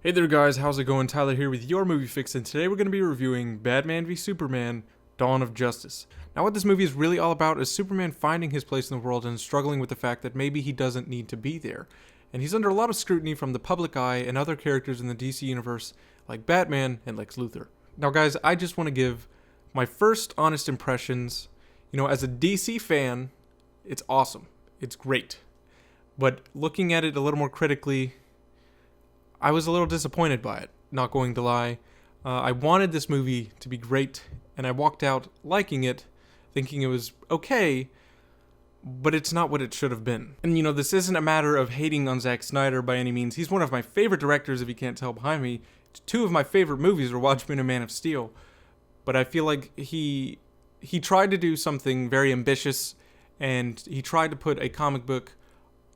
Hey there guys, how's it going? Tyler here with your Movie Fix, and today we're going to be reviewing Batman v Superman: Dawn of Justice. Now what this movie is really all about is Superman finding his place in the world and struggling with the fact that maybe he doesn't need to be there. And he's under a lot of scrutiny from the public eye and other characters in the DC universe like Batman and Lex Luthor. Now guys, I just want to give my first honest impressions. As a DC fan, it's awesome. It's great. But looking at it a little more critically, I was a little disappointed by it, not going to lie. I wanted this movie to be great, and I walked out liking it, thinking it was okay, but it's not what it should have been. And this isn't a matter of hating on Zack Snyder by any means. He's one of my favorite directors, if you can't tell behind me. Two of my favorite movies are Watchmen and Man of Steel. But I feel like he tried to do something very ambitious, and he tried to put a comic book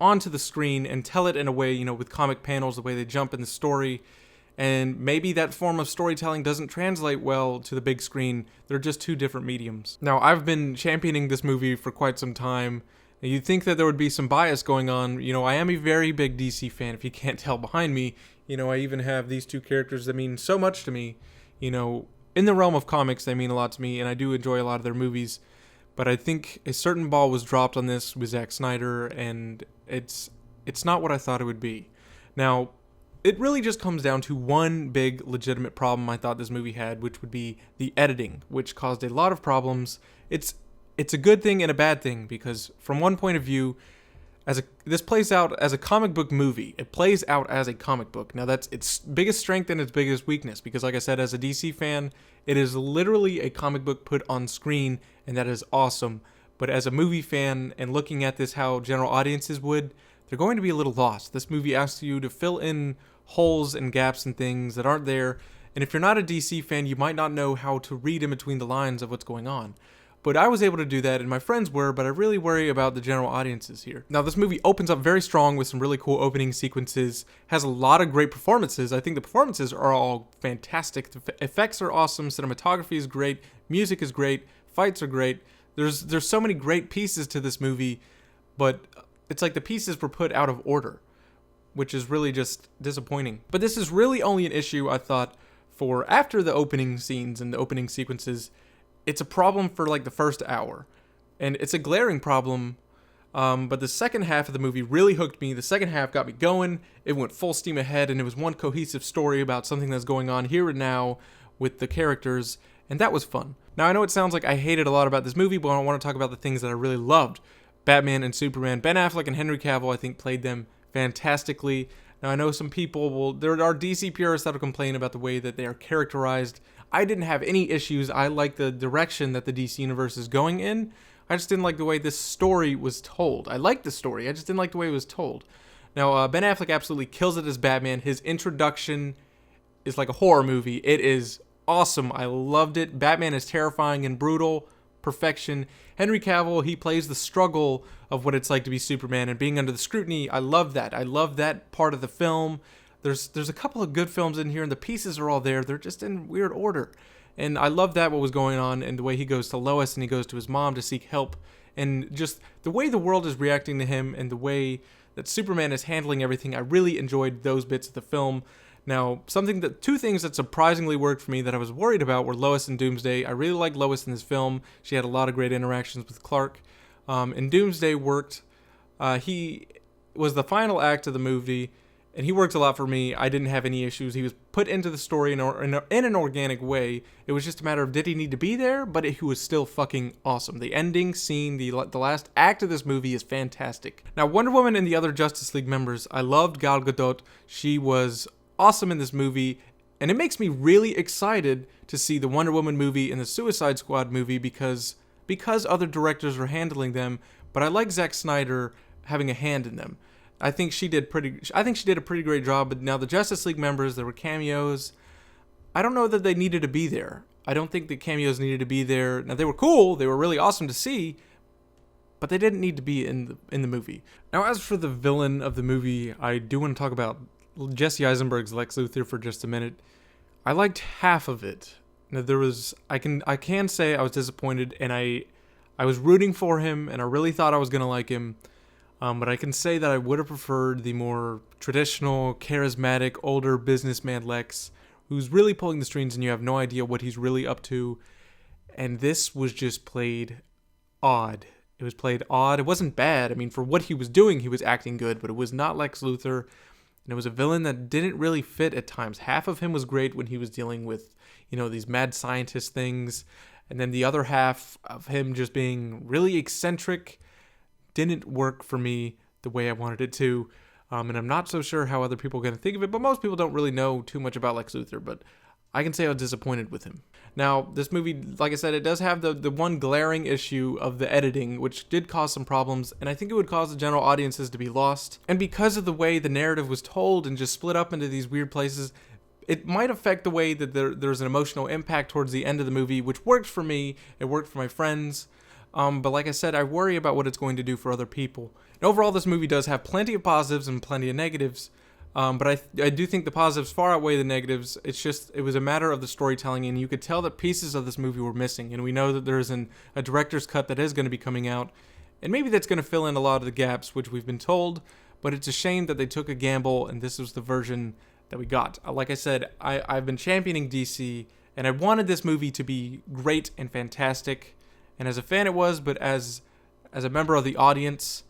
onto the screen and tell it in a way, with comic panels, the way they jump in the story. And maybe that form of storytelling doesn't translate well to the big screen. They're just two different mediums. Now, I've been championing this movie for quite some time. You'd think that there would be some bias going on. I am a very big DC fan, if you can't tell behind me. I even have these two characters that mean so much to me. In the realm of comics, they mean a lot to me, and I do enjoy a lot of their movies. But I think a certain ball was dropped on this with Zack Snyder, and it's not what I thought it would be. Now, it really just comes down to one big legitimate problem I thought this movie had, which would be the editing, which caused a lot of problems. It's a good thing and a bad thing, because from one point of view, this plays out as a comic book movie. It plays out as a comic book. Now, that's its biggest strength and its biggest weakness, because like I said, as a DC fan, it is literally a comic book put on screen, and that is awesome. But as a movie fan, and looking at this how general audiences would, they're going to be a little lost. This movie asks you to fill in holes and gaps and things that aren't there, and if you're not a DC fan, you might not know how to read in between the lines of what's going on. But I was able to do that, and my friends were, but I really worry about the general audiences here. Now, this movie opens up very strong with some really cool opening sequences, has a lot of great performances. I think the performances are all fantastic. The effects are awesome, cinematography is great, music is great, fights are great. There's so many great pieces to this movie, but it's like the pieces were put out of order, which is really just disappointing. But this is really only an issue, I thought, for after the opening scenes and the opening sequences. It's a problem for like the first hour, and it's a glaring problem, but the second half of the movie really hooked me. The second half got me going. It went full steam ahead, and it was one cohesive story about something that's going on here and now with the characters, and that was fun. Now, I know it sounds like I hated a lot about this movie, but I want to talk about the things that I really loved. Batman and Superman. Ben Affleck and Henry Cavill, I think, played them fantastically. Now, I know some people there are DC purists that will complain about the way that they are characterized. I didn't have any issues. I like the direction that the DC universe is going in. I just didn't like the way this story was told. I liked the story. I just didn't like the way it was told. Now, Ben Affleck absolutely kills it as Batman. His introduction is like a horror movie. It is awesome. I loved it. Batman is terrifying and brutal. Perfection. Henry Cavill, he plays the struggle of what it's like to be Superman and being under the scrutiny. I love that. I love that part of the film. There's a couple of good films in here, and the pieces are all there. They're just in weird order. And I love that, what was going on, and the way he goes to Lois and he goes to his mom to seek help. And just the way the world is reacting to him and the way that Superman is handling everything, I really enjoyed those bits of the film. Now, two things that surprisingly worked for me that I was worried about were Lois and Doomsday. I really liked Lois in this film. She had a lot of great interactions with Clark. And Doomsday worked. He was the final act of the movie, and he worked a lot for me. I didn't have any issues. He was put into the story in an organic way. It was just a matter of, did he need to be there? But he was still fucking awesome. The ending scene, the last act of this movie is fantastic. Now, Wonder Woman and the other Justice League members, I loved Gal Gadot. She was awesome in this movie, and it makes me really excited to see the Wonder Woman movie and the Suicide Squad movie because other directors are handling them, but I like Zack Snyder having a hand in them. I think she did a pretty great job. But now the Justice League members, there were cameos. I don't know that they needed to be there. I don't think the cameos needed to be there. Now, they were cool. They were really awesome to see, but they didn't need to be in the movie. Now, as for the villain of the movie, I do want to talk about Jesse Eisenberg's Lex Luthor for just a minute. I liked half of it. Now, I can say I was disappointed, and I was rooting for him, and I really thought I was gonna like him. But I can say that I would have preferred the more traditional, charismatic, older businessman Lex, who's really pulling the strings and you have no idea what he's really up to. And this was just played odd. It was played odd. It wasn't bad. I mean, for what he was doing, he was acting good, but it was not Lex Luthor. And it was a villain that didn't really fit at times. Half of him was great when he was dealing with, these mad scientist things. And then the other half of him just being really eccentric didn't work for me the way I wanted it to. And I'm not so sure how other people are going to think of it, but most people don't really know too much about Lex Luthor, but I can say I was disappointed with him. Now, this movie, like I said, it does have the one glaring issue of the editing, which did cause some problems, and I think it would cause the general audiences to be lost. And because of the way the narrative was told and just split up into these weird places, it might affect the way that there's an emotional impact towards the end of the movie, which worked for me, it worked for my friends. But like I said, I worry about what it's going to do for other people. And overall, this movie does have plenty of positives and plenty of negatives. But I do think the positives far outweigh the negatives. It was a matter of the storytelling, and you could tell that pieces of this movie were missing. And we know that there's a director's cut that is going to be coming out, and maybe that's going to fill in a lot of the gaps, which we've been told. But it's a shame that they took a gamble, and this was the version that we got. Like I said, I've been championing DC, and I wanted this movie to be great and fantastic. And as a fan, it was, but as a member of the audience,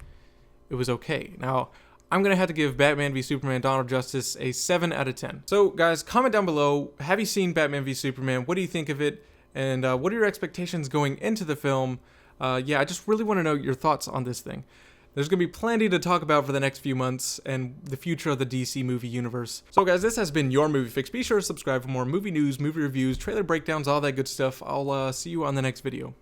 it was okay. Now, I'm going to have to give Batman v Superman Dawn of Justice a 7 out of 10. So, guys, comment down below. Have you seen Batman v Superman? What do you think of it? And what are your expectations going into the film? I just really want to know your thoughts on this thing. There's going to be plenty to talk about for the next few months and the future of the DC movie universe. So, guys, this has been your Movie Fix. Be sure to subscribe for more movie news, movie reviews, trailer breakdowns, all that good stuff. I'll see you on the next video.